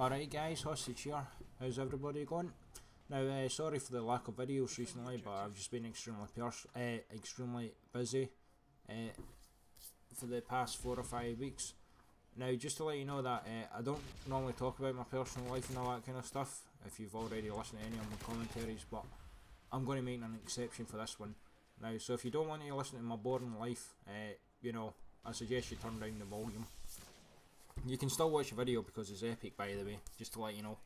Alright guys, Hostage here. How's everybody going? Now, sorry for the lack of videos recently, but I've just been extremely busy for the past 4 or 5 weeks. Now, just to let you know that I don't normally talk about my personal life and all that kind of stuff, if you've already listened to any of my commentaries, but I'm going to make an exception for this one. Now, so if you don't want to listen to my boring life, you know, I suggest you turn down the volume. You can still watch the video because it's epic, by the way, just to let you know.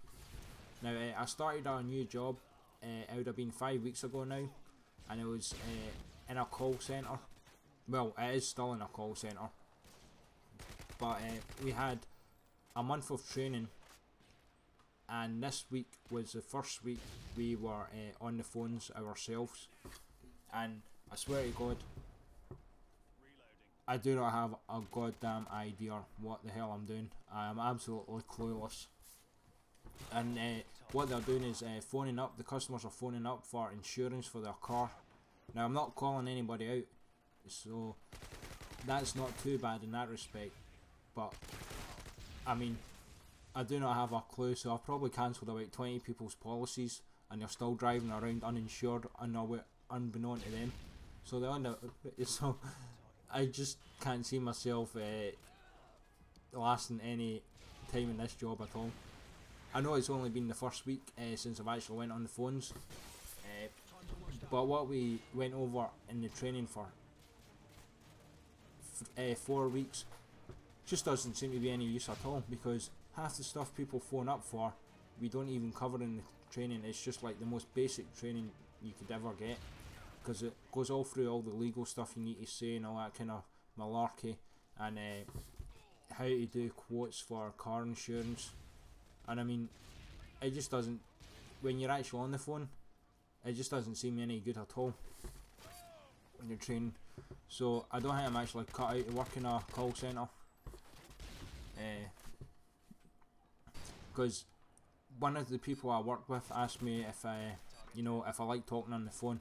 Now, I started a new job, it would have been 5 weeks ago now, and it was in a call centre. Well, it is still in a call centre, but we had a month of training, and this week was the first week we were on the phones ourselves, and I swear to God, I do not have a goddamn idea what the hell I'm doing. I am absolutely clueless. And what they're doing is phoning up, the customers are phoning up for insurance for their car. Now, I'm not calling anybody out, so that's not too bad in that respect. But, I mean, I do not have a clue, so I've probably cancelled about 20 people's policies, and they're still driving around uninsured, unbeknown to them. So so I just can't see myself lasting any time in this job at all. I know it's only been the first week since I've actually went on the phones, but what we went over in the training for 4 weeks just doesn't seem to be any use at all, because half the stuff people phone up for we don't even cover in the training. It's just like the most basic training you could ever get, because it goes all through all the legal stuff you need to say and all that kind of malarkey, and how to do quotes for car insurance. And I mean, it just doesn't, when you're actually on the phone, it just doesn't seem any good at all when you're training. So I don't think I'm actually cut out to work in a call centre, because one of the people I work with asked me if you know, if I like talking on the phone.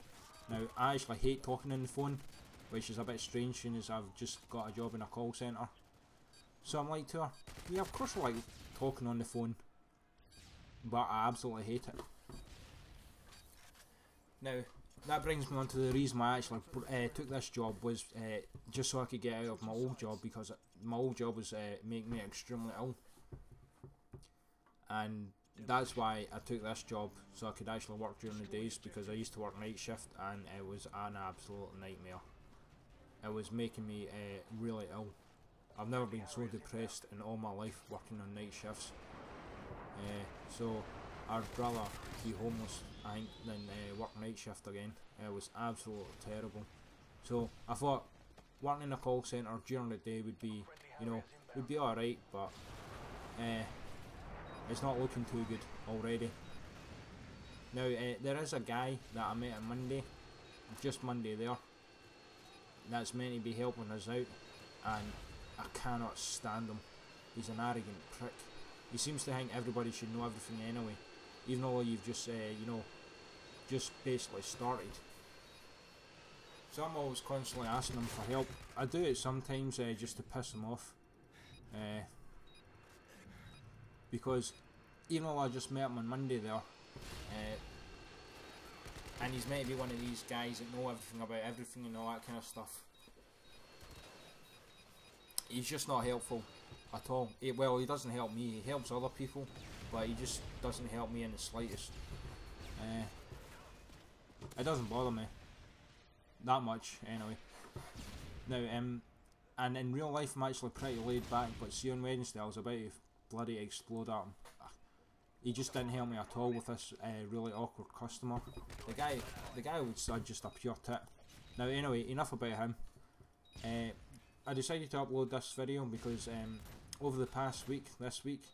Now, I actually hate talking on the phone, which is a bit strange seeing as I've just got a job in a call centre. So I'm like to her, yeah, of course I like talking on the phone, but I absolutely hate it. Now, that brings me on to the reason why I actually took this job, was just so I could get out of my old job, because my old job was making me extremely ill. And that's why I took this job, so I could actually work during the days, because I used to work night shift and it was an absolute nightmare. It was making me really ill. I've never been so depressed in all my life working on night shifts. So I'd rather be homeless, I think, than work night shift again. It was absolutely terrible. So I thought working in a call centre during the day would be, you know, would be alright, but it's not looking too good already. Now, there is a guy that I met on Monday, just Monday there, that's meant to be helping us out, and I cannot stand him. He's an arrogant prick. He seems to think everybody should know everything anyway, even though you've just, you know, just basically started. So I'm always constantly asking him for help. I do it sometimes just to piss him off. Because even though I just met him on Monday there, and he's meant to be one of these guys that know everything about everything and all that kind of stuff, he's just not helpful at all. Well, he doesn't help me, he helps other people, but he just doesn't help me in the slightest. It doesn't bother me that much anyway. Now, and in real life I'm actually pretty laid back, but see, on Wednesday I was about to bloody explode at him. He just didn't help me at all with this really awkward customer. The guy was just a pure tit. Now anyway, enough about him. I decided to upload this video because over the past week, this week,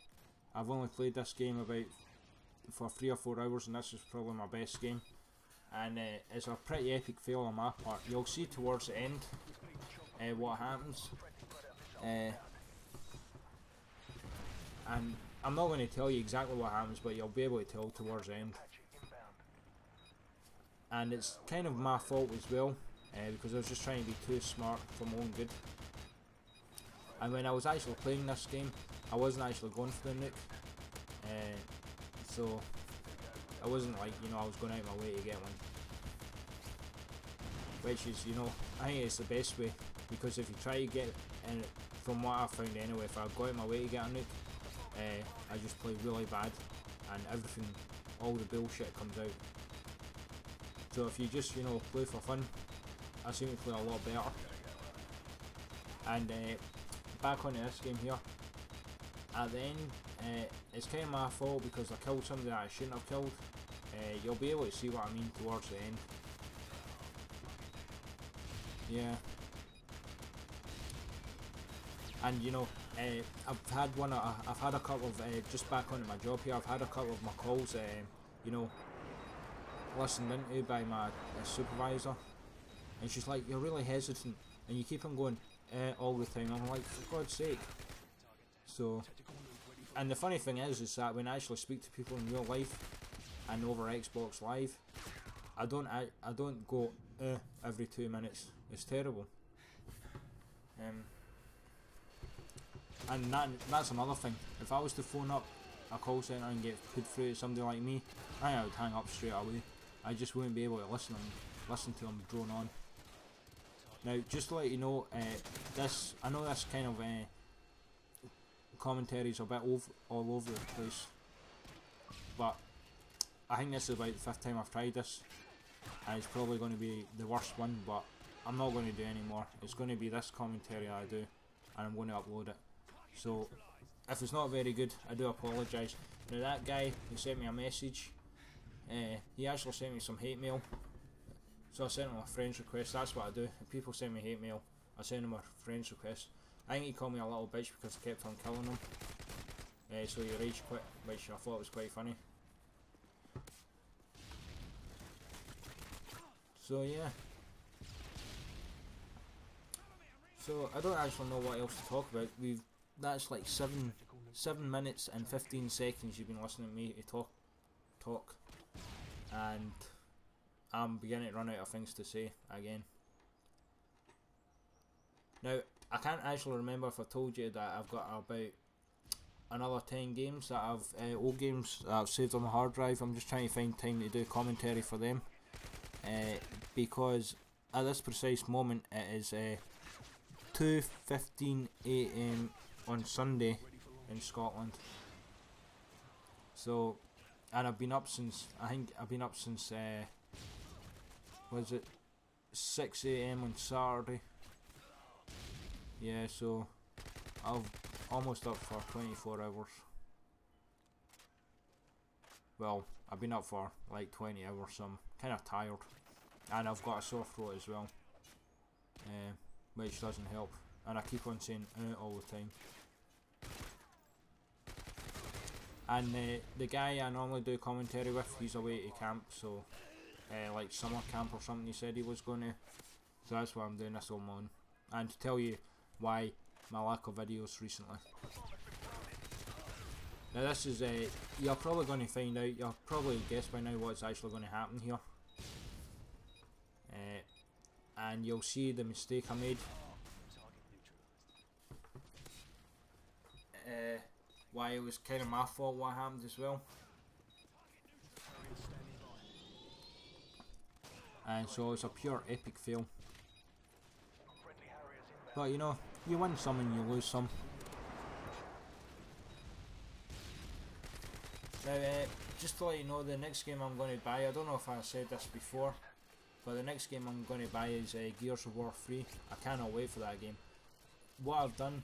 I've only played this game for 3 or 4 hours, and this is probably my best game. And it's a pretty epic fail on my part. You'll see towards the end what happens. And I'm not going to tell you exactly what happens, but you'll be able to tell towards the end. And it's kind of my fault as well, because I was just trying to be too smart for my own good. And when I was actually playing this game, I wasn't actually going for the nuke. so it wasn't like, you know, I was going out of my way to get one. Which is, you know, I think it's the best way, because if you try to get, and from what I've found anyway, if I go out of my way to get a nuke, I just play really bad, and everything, all the bullshit comes out. So if you just, you know, play for fun, I seem to play a lot better. And back onto this game here, at the end, it's kind of my fault because I killed somebody that I shouldn't have killed. You'll be able to see what I mean towards the end. Yeah. And you know, I've had a couple of, just back onto my job here, I've had a couple of my calls, you know, listened into by my supervisor, and she's like, you're really hesitant, and you keep on going, all the time. I'm like, for God's sake. So, and the funny thing is that when I actually speak to people in real life, and over Xbox Live, I don't go, every 2 minutes. It's terrible. And that's another thing. If I was to phone up a call centre and get put through to somebody like me, I would hang up straight away. I just wouldn't be able to listen to them drone on. Now, just to let you know, I know this kind of commentary is a bit all over the place, but I think this is about the 5th time I've tried this, and it's probably going to be the worst one, but I'm not going to do any more. It's going to be this commentary I do, and I'm going to upload it. So, if it's not very good, I do apologise. Now, that guy who sent me a message, he actually sent me some hate mail. So I sent him a friend's request. That's what I do. If people send me hate mail, I send him a friend's request. I think he called me a little bitch because I kept on killing him. So he rage quit, which I thought was quite funny. So yeah. So I don't actually know what else to talk about. That's like 7 minutes and 15 seconds you've been listening to me to talk, and I'm beginning to run out of things to say again. Now, I can't actually remember if I told you that I've got about another 10 games that old games that I've saved on my hard drive. I'm just trying to find time to do commentary for them, because at this precise moment it is 2:15 AM on Sunday in Scotland. So, and I've been up since, was it 6 AM on Saturday? Yeah, so I've almost up for 24 hours. Well, I've been up for like 20 hours, so I'm kind of tired, and I've got a sore throat as well, which doesn't help, and I keep on saying all the time. And the guy I normally do commentary with, he's away to camp, so like summer camp or something he said he was going to, so that's why I'm doing this on my own, and to tell you why my lack of videos recently. Now this is, you're probably going to find out, you'll probably guess by now what's actually going to happen here, and you'll see the mistake I made, why it was kind of my fault what happened as well. And so it's a pure epic fail. But you know, you win some and you lose some. Now, just to let you know, the next game I'm going to buy, I don't know if I said this before, but the next game I'm going to buy is Gears of War 3. I cannot wait for that game. What I've done,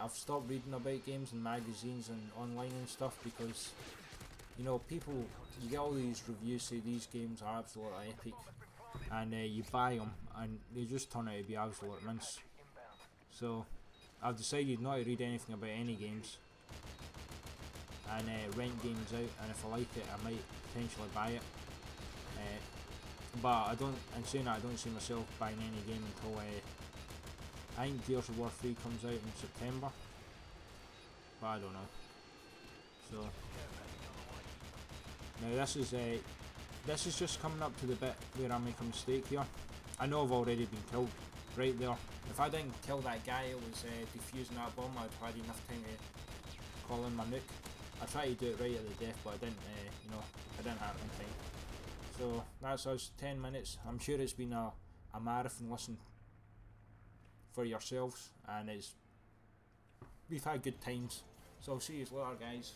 I've stopped reading about games in magazines and online and stuff, because, you know, people, you get all these reviews say these games are absolutely epic, and you buy them and they just turn out to be absolute mince. So I've decided not to read anything about any games, and rent games out, and if I like it I might potentially buy it, but I don't, in saying that, I don't see myself buying any game until I think Gears of War 3 comes out in September, but I don't know. So now this is just coming up to the bit where I make a mistake here. I know I've already been killed right there. If I didn't kill that guy who was defusing that bomb, I'd have had enough time to call in my nuke. I tried to do it right at the death, but I didn't, you know, I didn't have it in time. So that's us, 10 minutes. I'm sure it's been a marathon listen for yourselves, and we've had good times. So I'll see you later, guys.